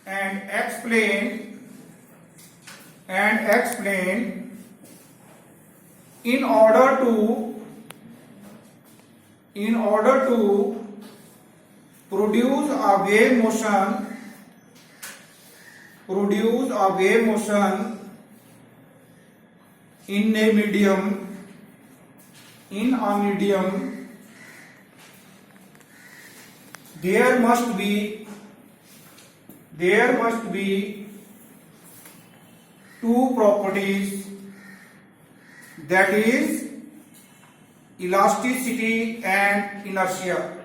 and explain in order to produce a wave motion in a medium there must be two properties, that is elasticity and inertia.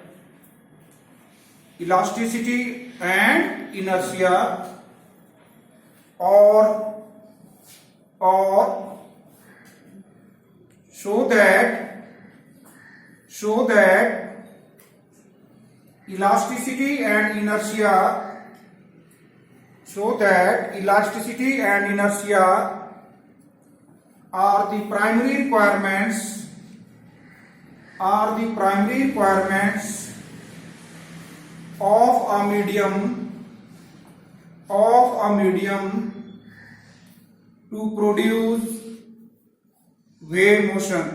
Or so that elasticity and inertia are the primary requirements of a medium to produce wave motion.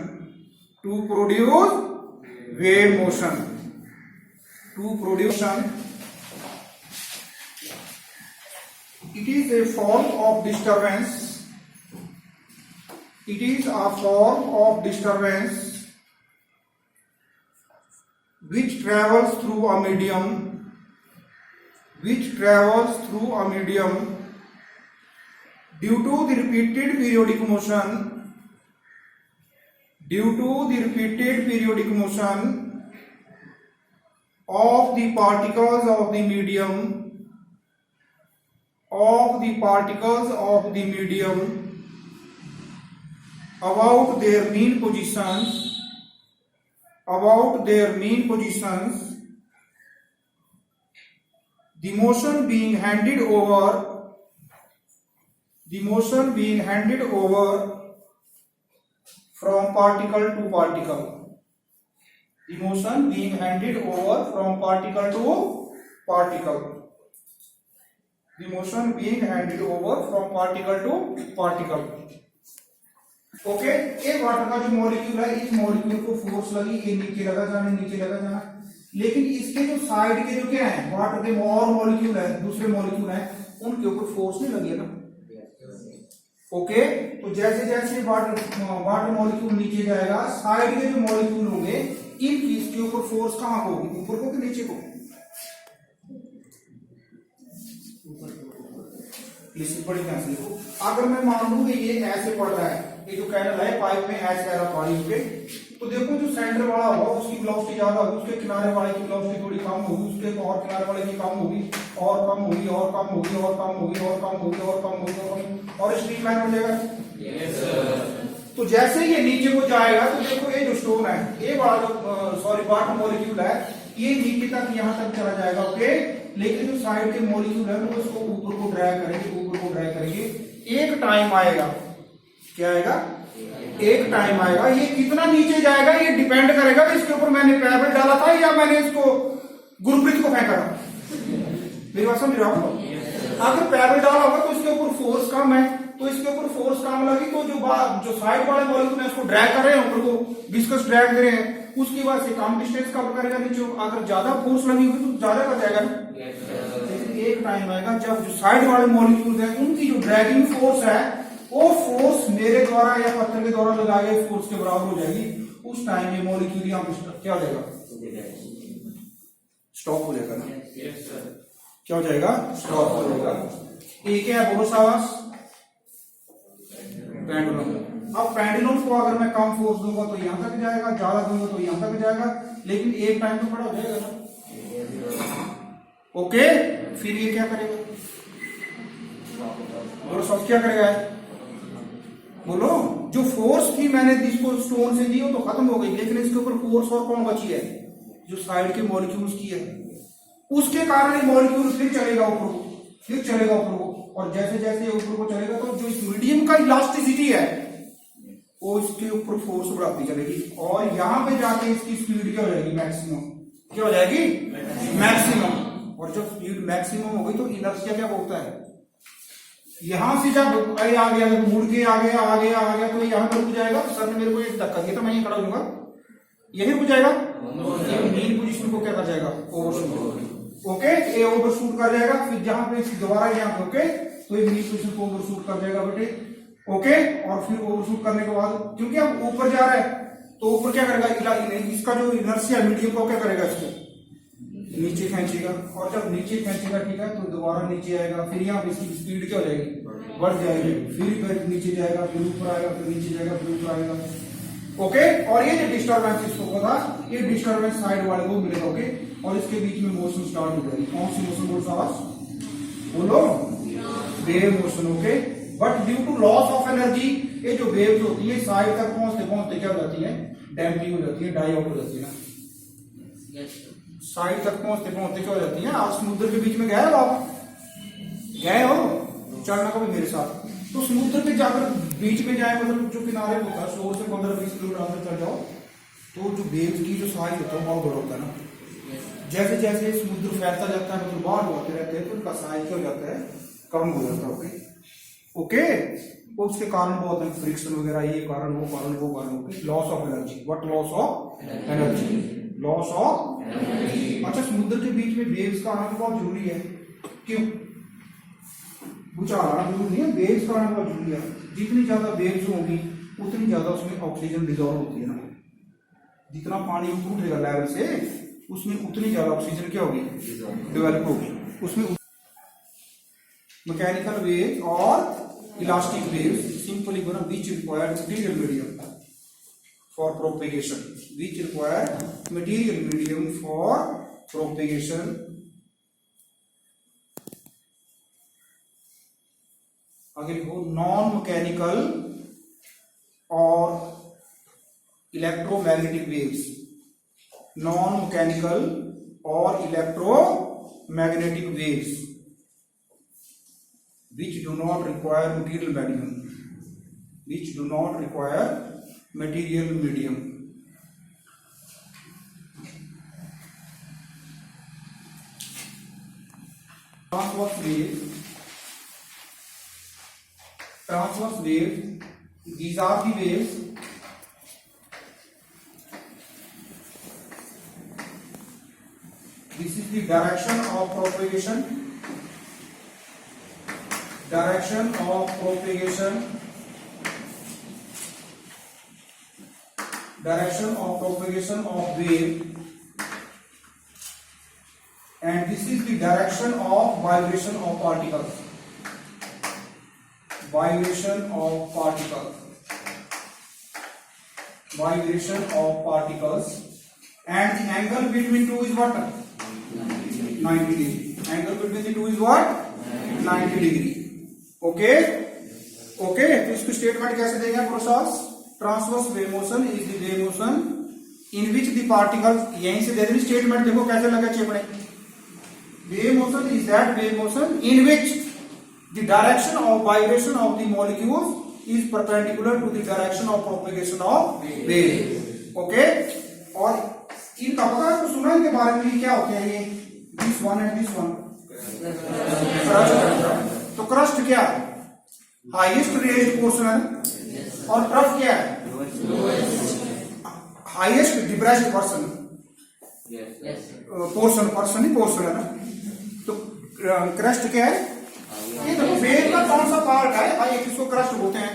It is a form of disturbance. Which travels through a medium due to the repeated periodic motion of the particles of the medium about their mean positions, the motion being handed over from particle to particle. Okay, एक water का जो molecule है, इस molecule को force लगी, ये नीचे लगा जाना, लेकिन इसके जो साइड के जो क्या है, वाटर के और मॉलिक्यूल है, दूसरे मॉलिक्यूल है, उनके ऊपर फोर्स नहीं लगी है ना। ओके, तो जैसे जैसे वाटर मॉलिक्यूल नीचे जाएगा, साइड के जो मॉलिक्यूल होंगे, इनकी इसके ऊपर फोर्स कहाँ होगी, ऊपर को कि नीचे को? बड़ी ध्यान से देखो, अगर मैं मान लूं कि ये ऐसे पड़ रहा है, ये जो कैनल है पाइप में ऐसे आ रहा पानी पे, तो देखो जो सेंटर वाला होगा उसकी वेलोसिटी ज्यादा होगी, उसके किनारे वाले की वेलोसिटी थोड़ी कम होगी, उसके और किनारे वाले की कम होगी, और स्ट्रीम लाइन हो जाएगा। तो जैसे ये नीचे को जाएगा, तो देखो ये जो स्टोन है, ये वाला जो वाटर मॉलिक्यूल है, ये नीचे तक यहाँ तक चला जाएगा। ओके, लेकिन जो साइड के मॉलिक्यूल है वो उसको ऊपर को ड्रैग करेंगे। एक टाइम आएगा, क्या आएगा? एक टाइम आएगा, ये कितना नीचे जाएगा ये डिपेंड करेगा कि इसके ऊपर मैंने पैबल डाला था या मैंने इसको गुरप्रीत को फेंका था। मेरी बात समझ रहे हो? अगर पैबल डाला होगा तो इसके ऊपर फोर्स कम है, तो इसके ऊपर फोर्स कम लगी, तो जो साइड वाले मॉलिक्यूल है उसको ड्रैग कर रहे हैं ऊपर को, विस्कस ड्रैग दे रहे हैं, उसकी वजह से कम डिस्टेंस कवर करेगा नीचे। अगर ज्यादा फोर्स लगी होगी तो ज्यादा कर जाएगा। एक टाइम आएगा जब जो साइड वाले मॉलिक्यूल है उनकी जो ड्रैगिंग फोर्स है, वो फोर्स मेरे द्वारा या पत्थर के द्वारा लगाए गए फोर्स के बराबर हो जाएगी। उस टाइम ये मॉलिक्यूल यहाँ पे क्या हो जाएगा? स्टॉप हो जाएगा ना। क्या हो जाएगा? स्टॉप हो जाएगा। एक है बोरोसावास पेंडुलम। अब पेंडुलम को अगर मैं कम फोर्स दूंगा तो यहां तक जाएगा, ज्यादा दूंगा तो यहां तक जाएगा, लेकिन एक टाइम तो खड़ा हो जाएगा ना। ओके, फिर ये क्या करेगा? बोरोसावास क्या करेगा? बोलो, जो फोर्स थी मैंने इसको स्टोन से दी वो तो खत्म हो गई, लेकिन इसके ऊपर फोर्स और कौन बची है? जो साइड के मॉलिक्यूल्स की है, उसके कारण ये मॉलिक्यूल फिर चलेगा ऊपर को, और जैसे जैसे ऊपर को चलेगा तो जो इस मीडियम का इलास्टिसिटी है वो इसके ऊपर फोर्स बढ़ाती चलेगी, और यहां पे जाके इसकी स्पीड क्या हो जाएगी? मैक्सिमम। क्या हो जाएगी? मैक्सिमम। और और जब स्पीड मैक्सिमम हो गई तो इनर्शिया क्या बोलता है, यहां से जब अरे आ गया, जब मुड़ के आ गया तो यहाँ पर रुक जाएगा। तो सर ने मेरे को एक धक्का दिया तो मैं यहीं खड़ा हो जाऊंगा, यही रुक जाएगा। मेन पोजीशन को क्या कर जाएगा, ओवरशूट। ओके, ये ओवरशूट कर जाएगा। फिर जहां पे दोबारा यहाँ पे ओके, तो ये मेन पोजीशन को ओवरशूट कर जाएगा बेटे। ओके, और फिर ओवरशूट करने के बाद क्योंकि अब ऊपर जा रहा है तो ऊपर क्या करेगा, इसका जो इनर्शिया मीडियम को क्या करेगा, इसको नीचे खींचेगा। और जब नीचे खींचेगा ठीक है, तो दोबारा नीचे आएगा। फिर यहाँ पे इसकी स्पीड क्या हो जाएगी, बढ़ जाएगी। फिर नीचे जाएगा, फिर ऊपर आएगा, फिर नीचे जाएगा, फिर ऊपर आएगा। ओके, और ये जो डिस्टर्बेंस इसको था, ये डिस्टर्बेंस साइड वाले को मिलेगा। ओके, और इसके बीच में मोशन स्टार्ट हो जाएगी। कौन सी मोशन बोल साहब, बोलो, wave motion. Okay, but due to loss of energy ये जो वेव्स होती है साइड तक पहुंचते पहुंचते क्या हो जाती है, डैम्पिंग हो जाती है, डाई आउट हो जाती है ना। साइड तक पहुंचते पहुंचते क्या हो जाती है। आप समुद्र के बीच में गए हो, आप गए हो, चलना कभी मेरे साथ। तो समुद्र पे जाकर बीच में जाए, मतलब जो किनारे होता है, 100 से 15-20 किलोमीटर चल जाओ, तो जो वेव्स की जो साइज होता है बहुत बड़ा होता है ना। जैसे जैसे समुद्र फैलता जाता है, मतलब बाहर होते रहते हैं, तो उनका साइज क्या हो जाता है, कम हो जाता है। ओके ओके, तो उसके कारण बहुत है फ्रिक्शन वगैरह, ये कारण वो कारण वो कारण। Okay, loss of energy. What loss of energy, loss of. अच्छा, समुद्र के बीच में वेव्स का आना बहुत जरूरी है। क्यों, भूचाल आना जरूरी नहीं है, वेव्स का आना बहुत जरूरी है। जितनी ज्यादा वेव्स होंगी उतनी ज्यादा उसमें ऑक्सीजन डिजॉल्व होती है ना। जितना पानी ऊपर उठेगा लेवल से, उसमें उतनी ज्यादा ऑक्सीजन क्या होगी, डेवलप होगी। उसमें मैकेनिकल वेव्स और इलास्टिक वेव्स सिंपली बोला, which require material medium for propagation, which require material medium for propagation. आगे लिखो, नॉन मैकेनिकल और इलेक्ट्रोमैग्नेटिक वेव्स, नॉन मैकेनिकल और electromagnetic waves which do not require material medium, which do not require material medium. Transverse waves, these are the waves this is the direction of propagation, direction of propagation, direction of propagation of wave, and this is the direction of vibration of particles, vibration of particles, vibration of particles, and the angle between two is what, 90 degree. Angle between the two is what, 90 degree. Okay okay, तो इसकी statement कैसे देंगे process, transverse wave motion is the wave motion in which the particles, यहीं से दे देनी statement. देखो कैसे लगा चेपड़े, wave motion is that wave motion in which the direction of vibration of the molecules is perpendicular to the direction of propagation of wave. Okay, और इनका पता है, सुना इनके बारे में क्या होते हैं ये, this one and this one. तो क्रस्ट क्या है, हाईएस्ट रेज्ड पोर्शन है, और ट्रफ क्या है, हाईएस्ट डिप्रेस्ड पोर्शन, पोर्शन ही पोर्शन है ना। तो क्रस्ट क्या है, ये देखो वेव का कौन सा पार्ट है, ये किसको क्रस्ट बोलते हैं,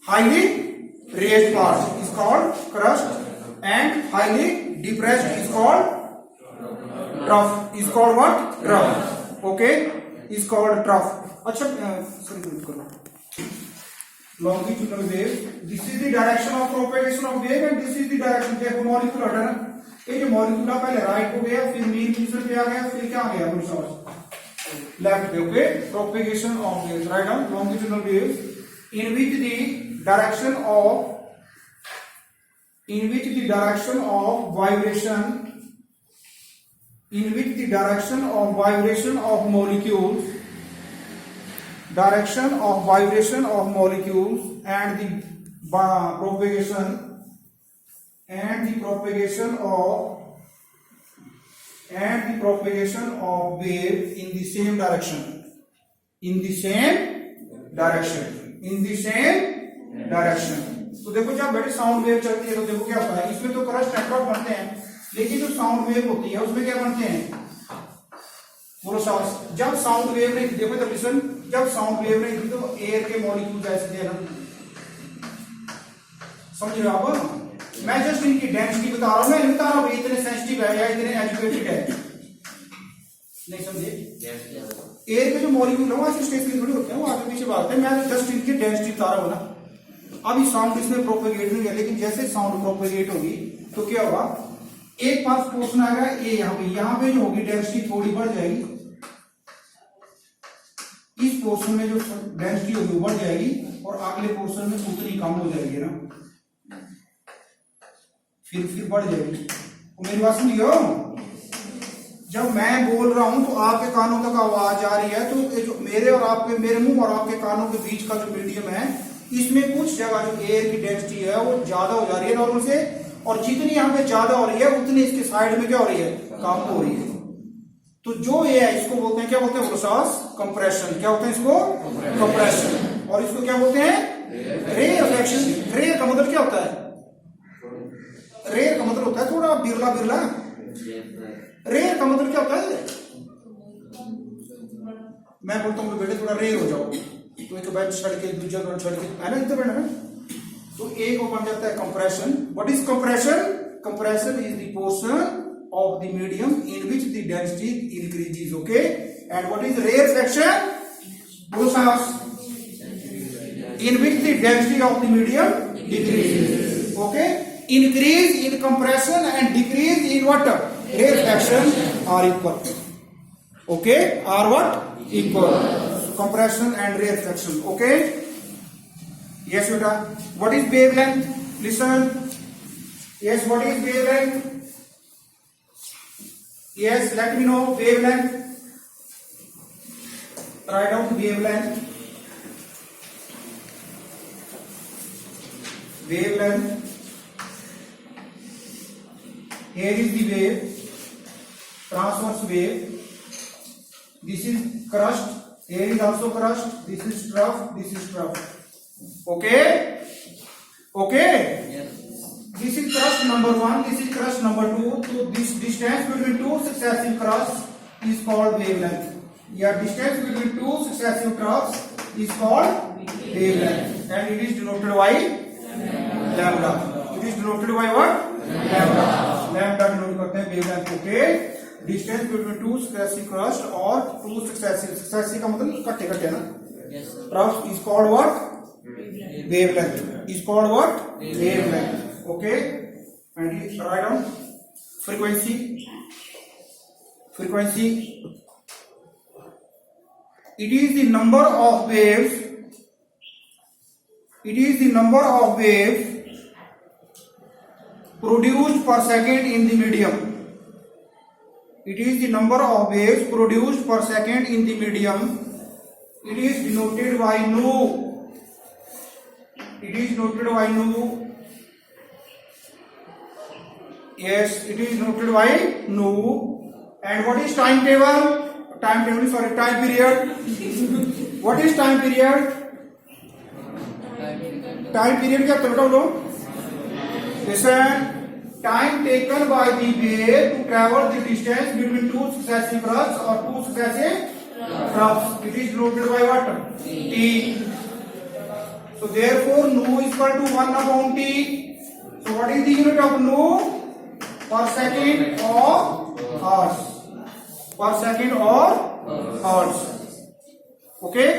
highly raised part is called crust, and highly depressed is called trough, is called what, trough. Okay, is called trough. अच्छा longitudinal wave, this is the direction of propagation of wave and this is the direction, देखो molecule हटा ना, ये जो molecule पहले right को गया, फिर मेन पोजीशन पे आ गया, फिर क्या आ गया प्रोसेस लेफ्ट पे। Okay, propagation of waves, write down longitudinal waves in which the direction of vibration of molecules, direction of vibration of molecules and the propagation of and the propagation of wave in the same direction. In the same direction. In the same direction. तो देखो जब बेटे sound wave चलती है तो देखो क्या होता है, इसमें तो क्रस्ट नेटवर्क बनते हैं, लेकिन जो साउंड वेव होती है उसमें क्या बनते हैं, मोनोसॉल्स। जब साउंड वेव नहीं थी, देखो लिसन, जब साउंड वेव नहीं थी तो एयर के मॉलिक्यूल ऐसे थे ना, समझ रहे हो आप? मैं जस्ट इनकी डेंसिटी बता रहा हूं, मैं नहीं बता रहा हूं इतने सेंसिटिव है या इतने एजुकेटेड है, नहीं समझे? एयर के जो मॉलिक्यूल है वो ऐसे स्टेशनरी थोड़ी होते हैं, वो आगे पीछे भागते हैं, मैं जस्ट इनकी डेंसिटी बता रहा हूं ना। अभी साउंड इसमें प्रोपेगेट नहीं है, लेकिन जैसे साउंड प्रोपेगेट होगी तो क्या होगा, एक पास पोर्शन आएगा ए, यहाँ पे जो होगी डेंसिटी थोड़ी बढ़ जाएगी, इस पोर्शन में जो डेंसिटी होगी वो बढ़ जाएगी और अगले पोर्शन में उतनी कम हो जाएगी ना, फिर बढ़ जाएगी। तो मेरी बात सुनियो, जब मैं बोल रहा हूं तो आपके कानों तक आवाज आ रही है, तो जो मेरे और आपके, मेरे मुंह और आपके कानों के बीच का जो मीडियम है, इसमें कुछ जगह जो एयर की डेंसिटी है वो ज्यादा हो जा रही है नॉर्मल से, और जितनी यहाँ पे ज्यादा हो रही है उतनी इसके साइड में क्या हो रही है, कम हो रही है। तो जो ये है इसको बोलते हैं, क्या बोलते हैं, प्रोसेस कंप्रेशन। क्या बोलते हैं इसको? कंप्रेशन। और इसको क्या बोलते हैं? रे रिफ्लेक्शन। रे का मतलब क्या होता है? रेयर का मतलब होता है थोड़ा बिरला बिरला। रेयर का मतलब क्या होता है? मैं बोलता हूँ बेटे थोड़ा रेयर हो जाओ, तो एक बेड छड़ के दूसरा बेड छड़ के, है ना, इतना बेड है, तो एक वो बन जाता है compression. What is compression? Compression is the portion of the medium in which the density increases, okay? And what is rarefaction? Process in which the density of the medium decreases, okay? Increase in compression and decrease in what? Rarefaction are equal, okay? Are what? Equal. Compression and rarefaction, okay? Yes beta. What is wavelength? Listen. Yes, what is wavelength? Yes, let me know wavelength. Write down wavelength. Wavelength. Here is the wave, transverse wave. This is crust. Here is also crust. This is trough. This is trough. Okay? Okay? Yes. This is crust number 1, this is crust number 2. So this distance between two successive crusts is called wavelength. Yeah, distance between two successive troughs is called wavelength, and it is denoted by lambda. It is denoted by what? Lambda. Lambda denote करते हैं wavelength. Okay? Distance between two successive crusts or two successive का मतलब कट्टे कट्टे ना. Yes. Troughs is called what? Wavelength. Is called what? Wavelength. Okay, and write down frequency. Frequency, it is the number of waves, it is the number of waves produced per second in the medium. It is the number of waves produced per second in the medium. It is denoted by nu. It is denoted by nu. Yes, it is noted by nu. And what is timetable? Timetable, sorry, time period. What is time period? Time period क्या बताओ लो? Listen, time taken by the wave to travel the distance between two successive crusts or two successive troughs. It is noted by what? T. So therefore, nu is equal to 1 upon T. So what is the unit of nu? Per second or hertz. Per second or hertz. Okay?